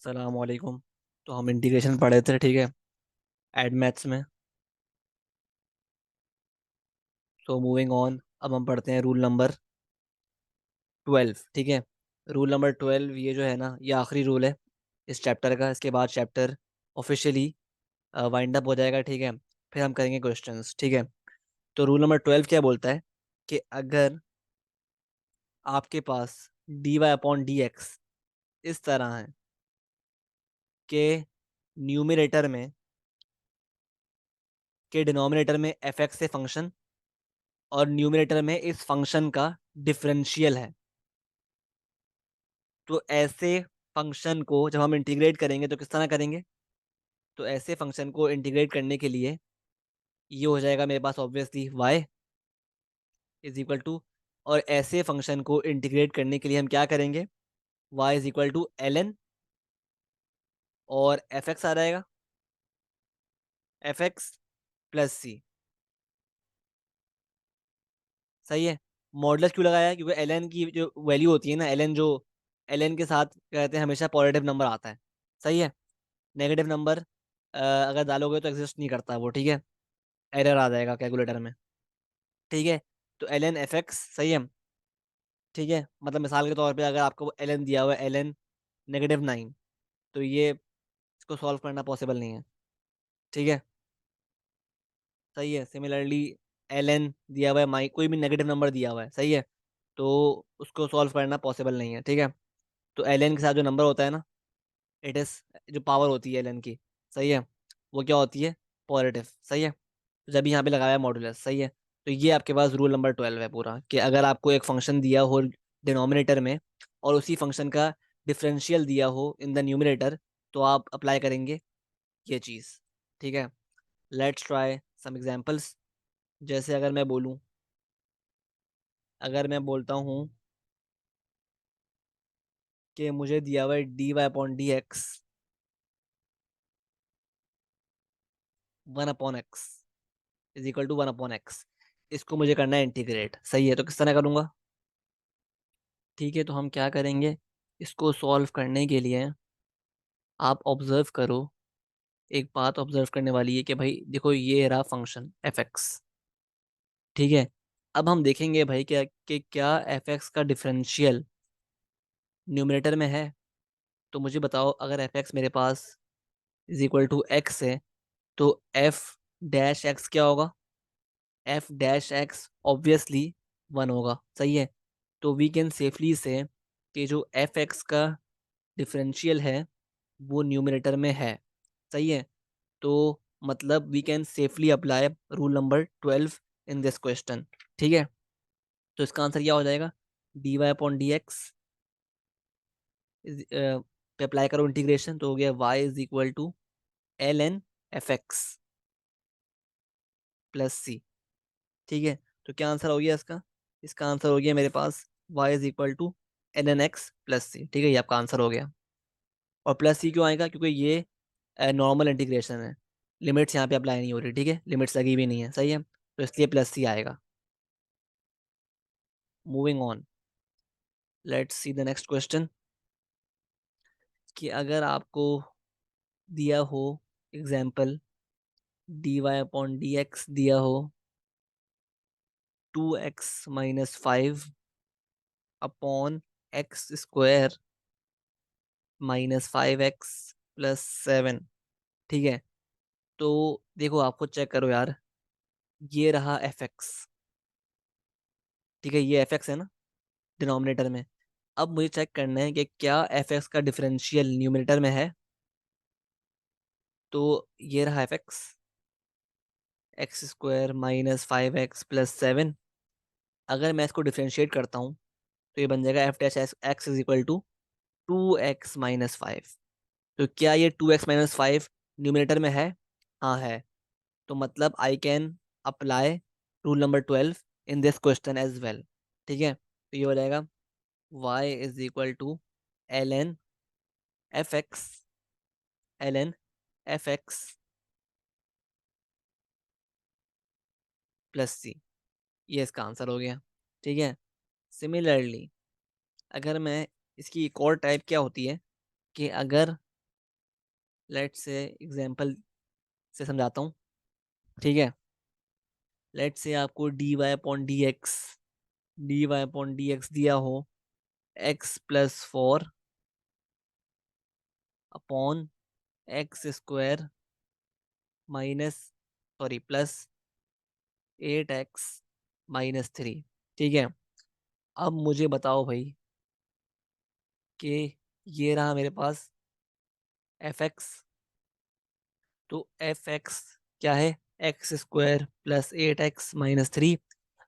सलामकुम। तो हम इंटीग्रेशन पढ़े थे, ठीक है, एड मैथ्स में। सो मूविंग ऑन, अब हम पढ़ते हैं रूल नंबर 12, ठीक है। रूल नंबर 12 ये जो है ना, ये आखिरी रूल है इस चैप्टर का। इसके बाद चैप्टर ऑफिशियली वाइंड अप हो जाएगा, ठीक है। फिर हम करेंगे क्वेश्चंस, ठीक है। तो रूल नंबर 12 क्या बोलता है कि अगर आपके पास dy/dx इस तरह है कि न्यूमरेटर में के डिनोमिनेटर में fx से फंक्शन और न्यूमरेटर में इस फंक्शन का डिफरेंशियल है, तो ऐसे फंक्शन को जब हम इंटीग्रेट करेंगे तो किस तरह करेंगे। तो ऐसे फंक्शन को इंटीग्रेट करने के लिए ये हो जाएगा मेरे पास obviously y is equal to, और ऐसे फंक्शन को इंटीग्रेट करने के लिए हम क्या करेंगे, y is equal to ln, और fx आ जाएगा fx प्लस c। सही है। मॉडुलस क्यों लगाया है? क्योंकि ln की जो वैल्यू होती है ना, ln जो ln के साथ कहते हैं हमेशा पॉजिटिव नंबर आता है। सही है। नेगेटिव नंबर अगर डालोगे तो एग्जिस्ट नहीं करता वो, ठीक है, एरर आ जाएगा कैलकुलेटर में, ठीक है। तो एल एन एफ एक्स, सही है, ठीक है। मतलब मिसाल के तौर पे अगर आपको एल एन दिया हुआ है, एल एन -9, तो ये इसको सॉल्व करना पॉसिबल नहीं है, ठीक है। सही है। सिमिलरली एल एन दिया हुआ है, माई कोई भी नेगेटिव नंबर दिया हुआ है, सही है, तो उसको सॉल्व करना पॉसिबल नहीं है, ठीक है। तो एल एन के साथ जो नंबर होता है ना, इट इज, जो पावर होती है एल एन की, सही है, वो क्या होती है, पॉजिटिव, सही है। जब यहाँ पे लगाया मॉडुलस, सही है। तो ये आपके पास रूल नंबर 12 है पूरा, कि अगर आपको एक फंक्शन दिया हो डिनोमिनेटर में और उसी फंक्शन का डिफरेंशियल दिया हो इन द न्यूमरेटर, तो आप अप्लाई करेंगे ये चीज़, ठीक है। Let's try some examples. जैसे अगर मैं बोलूँ, अगर मैं बोलता हूँ कि मुझे दिया हुआ है dy/dx 1/x is equal to 1/x, इसको मुझे करना है इंटीग्रेट, सही है। तो किस तरह करूँगा, ठीक है। तो हम क्या करेंगे, इसको सॉल्व करने के लिए आप ऑब्जर्व करो, एक बात ऑब्जर्व करने वाली है कि भाई देखो, ये रहा फंक्शन एफ एक्स, ठीक है। अब हम देखेंगे भाई क्या कि क्या एफ एक्स का डिफरेंशियल न्यूमरेटर में है। तो मुझे बताओ, अगर एफ एक्स मेरे पास इज इक्वल टू एक्स है, तो एफ डैश एक्स क्या होगा, एफ डैश एक्स ऑब्वियसली 1 होगा, सही है। तो वी कैन सेफली से कि जो एफ एक्स का डिफरेंशियल है वो न्यूमरेटर में है, सही है। तो मतलब we can safely apply rule number 12 in this question, ठीक है। तो इसका आंसर क्या हो जाएगा, dy/dx पे अप्लाई करो इंटीग्रेशन, तो हो गया y is equal to ln fx plus c, ठीक है। तो क्या आंसर हो गया इसका, इसका आंसर हो गया मेरे पास y is equal to ln x plus c, ठीक है। ये आपका आंसर हो गया। और प्लस सी क्यों आएगा, क्योंकि ये नॉर्मल इंटीग्रेशन है, लिमिट्स यहाँ पे अप्लाई नहीं हो रही, ठीक है, लिमिट्स लगी भी नहीं है, सही है, तो इसलिए प्लस सी आएगा। Moving on, let's see the next question, कि अगर आपको दिया हो एग्जाम्पल dy/dx दिया हो 2x - 5 अपॉन x² -5x + 7, ठीक है। तो देखो, आपको चेक करो यार, ये रहा एफ एक्स, ठीक है, ये एफ एक्स है ना डिनोमिनेटर में। अब मुझे चेक करना है कि क्या एफ एक्स का डिफरेंशियल न्यूमरेटर में है। तो ये रहा एफ एक्स, x² -5x + 7। अगर मैं इसको डिफरेंशिएट करता हूँ तो ये बन जाएगा f dash x is equal to 2x - 5। तो क्या ये 2x - 5 न्यूमरेटर में है? हाँ है। तो मतलब I can apply rule number 12 in this question as well, ठीक है। तो ये हो जाएगा y is equal to ln fx, ln fx plus c, ये इसका आंसर हो गया, ठीक है। सिमिलरली अगर मैं, इसकी एक और टाइप क्या होती है कि अगर लेट्स से एग्जांपल से समझाता हूँ, ठीक है। लेट्स से आपको dy/dx दिया हो x+4 upon x² minus sorry plus 8x-3, ठीक है। अब मुझे बताओ भाई कि ये रहा मेरे पास fx, तो fx क्या है, x² प्लस 8x-3,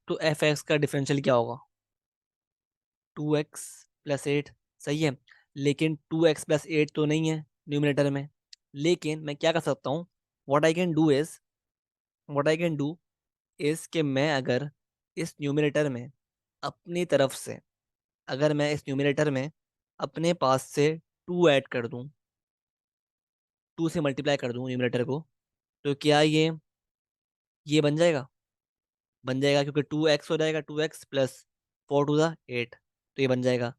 तो fx का डिफरेंशियल क्या होगा, 2x+8, सही है। लेकिन 2x+8 तो नहीं है न्यूमिनेटर में, लेकिन मैं क्या कर सकता हूँ, what I can do is what I can do is कि मैं अगर इस न्यूमिनेटर में अपनी तरफ से, अगर मैं इस न्यूमिनेटर में अपने पास से 2 ऐड कर दूं, 2 से मल्टीप्लाई कर दूं न्यूमिनेटर को, तो क्या ये बन जाएगा क्योंकि 2x हो जाएगा, 2x+4 × 8, तो ये बन जाएगा।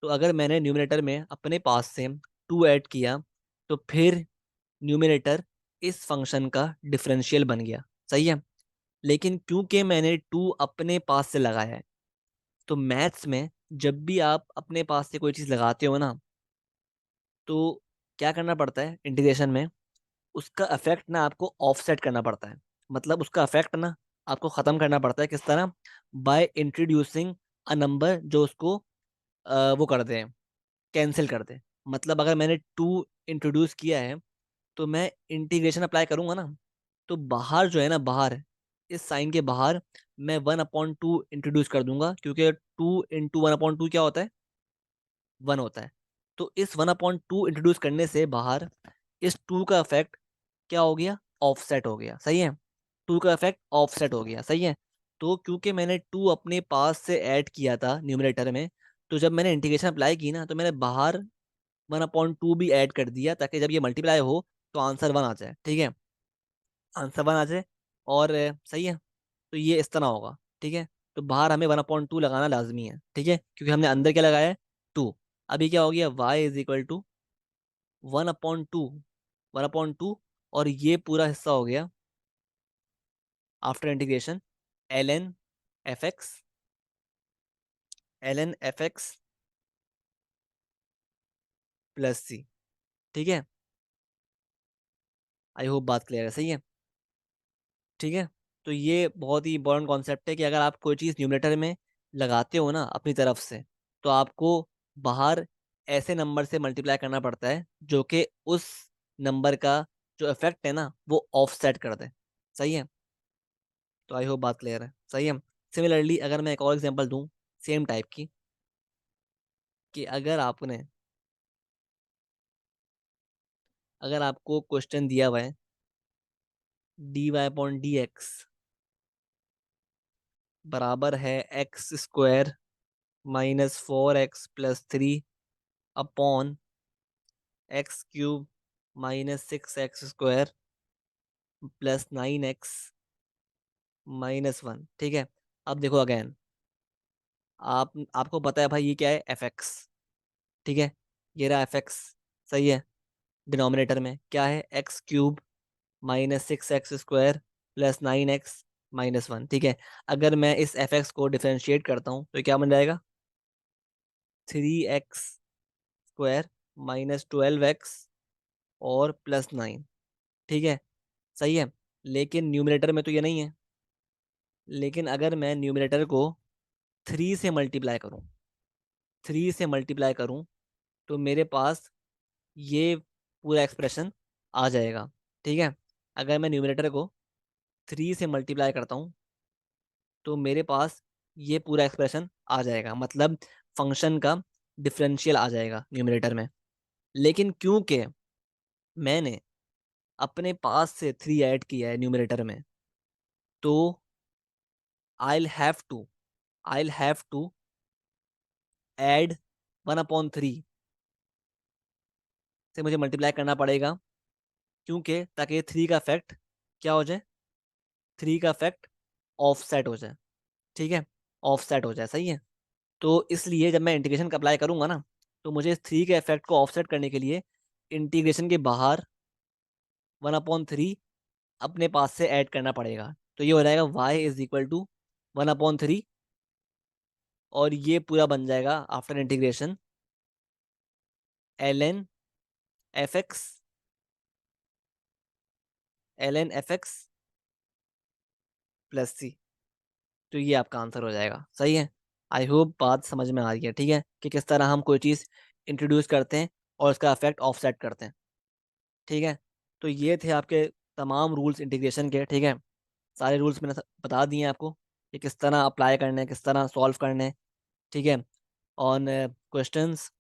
तो अगर मैंने न्यूमिनेटर में अपने पास से 2 ऐड किया, तो फिर न्यूमिनेटर इस फंक्शन का डिफरेंशियल बन गया, सही है। लेकिन क्योंकि मैंने 2 अपने पास से लगाया है, तो मैथ्स में जब भी आप अपने पास से कोई चीज़ लगाते हो ना, तो क्या करना पड़ता है इंटीग्रेशन में, उसका इफेक्ट ना आपको ऑफसेट करना पड़ता है। मतलब उसका इफेक्ट ना आपको खत्म करना पड़ता है, किस तरह, बाय इंट्रोड्यूसिंग अ नंबर जो उसको वो कर दे, कैंसिल कर दे। मतलब अगर मैंने 2 इंट्रोड्यूस किया है, तो मैं इंटीग्रेशन अप्लाई करूंगा ना, तो बाहर जो है ना, बाहर इस साइन के बाहर मैं 1/2 इंट्रोड्यूस कर दूंगा, क्योंकि 2 × 1/2 क्या होता है, 1 होता है। तो इस 1/2 इंट्रोड्यूस करने से बाहर इस 2 का इफेक्ट क्या हो गया, ऑफसेट हो गया, सही है। 2 का इफेक्ट ऑफसेट हो गया, सही है। तो क्योंकि मैंने 2 अपने पास से ऐड किया था न्यूमरेटर में, तो जब मैंने इंटीग्रेशन अप्लाई की ना, तो मैंने बाहर 1/2 भी ऐड कर दिया, ताकि जब ये मल्टीप्लाई हो तो आंसर 1 आ जाए, ठीक है, आंसर 1 आ जाए। और सही है, तो ये इस तरह होगा, ठीक है। तो बाहर हमें 1/2 लगाना लाजमी है, ठीक है, क्योंकि हमने अंदर क्या लगाया है, 2। अभी क्या हो गया, y = 1/2, और ये पूरा हिस्सा हो गया after integration ln fx, plus C, ठीक है। आई होप बात क्लियर है, सही है, ठीक है। तो ये बहुत ही इंपॉर्टेंट कॉन्सेप्ट है कि अगर आप कोई चीज़ न्यूमरेटर में लगाते हो ना अपनी तरफ से, तो आपको बाहर ऐसे नंबर से मल्टीप्लाई करना पड़ता है जो कि उस नंबर का जो इफेक्ट है ना वो ऑफसेट कर दे, सही है। तो आई होप बात क्लियर है, सही है। सिमिलरली अगर मैं एक और एग्जांपल दूं सेम टाइप की, कि अगर आपको क्वेश्चन दिया हुआ है dy/dx बराबर है x² -4x+3 upon x³ -6x² plus 9x-1, ठीक है। अब देखो अगेन, आपको पता है भाई ये क्या है, fx, ठीक है। ये रहा fx, सही है। डिनोमिनेटर में क्या है, x³ -6x² प्लस 9x-1, ठीक है। अगर मैं इस fx को डिफरेंशिएट करता हूँ तो क्या बन जाएगा, 3x² -12x और प्लस 9, ठीक है, सही है। लेकिन न्यूमिनेटर में तो ये नहीं है। लेकिन अगर मैं न्यूमिनेटर को 3 से मल्टीप्लाई करूं, 3 से मल्टीप्लाई करूं, तो मेरे पास ये पूरा एक्सप्रेशन आ जाएगा, ठीक है। अगर मैं न्यूमिनेटर को 3 से मल्टीप्लाई करता हूं, तो मेरे पास ये पूरा एक्सप्रेशन आ जाएगा, मतलब फंक्शन का डिफरेंशियल आ जाएगा न्यूमिनेटर में। लेकिन क्योंकि मैंने अपने पास से 3 ऐड किया है न्यूमिनेटर में, तो I have to I have to add 1/3 से मुझे मल्टीप्लाई करना पड़ेगा, क्योंकि ताकि 3 का इफेक्ट क्या हो जाए, 3 का इफेक्ट ऑफसेट हो जाए, ठीक है, ऑफसेट हो जाए, सही है। तो इसलिए जब मैं इंटीग्रेशन का अप्लाई करूंगा ना, तो मुझे इस 3 के इफेक्ट को ऑफसेट करने के लिए इंटीग्रेशन के बाहर 1/3 अपने पास से ऐड करना पड़ेगा। तो ये हो जाएगा y = 1/3, और ये पूरा बन जाएगा after integration ln fx plus C. तो ये आपका आंसर हो जाएगा। सही है। आई होप बात समझ में आ रही है, ठीक है, कि किस तरह हम कोई चीज़ इंट्रोड्यूस करते हैं और उसका इफेक्ट ऑफसेट करते हैं। ठीक है। तो ये थे आपके तमाम रूल्स इंटीग्रेशन के। ठीक है। सारे रूल्स मैंने बता दिए हैं आपको कि किस तरह अप्लाई करने हैं, किस तरह सॉल्व करने हैं। ठीक है। On questions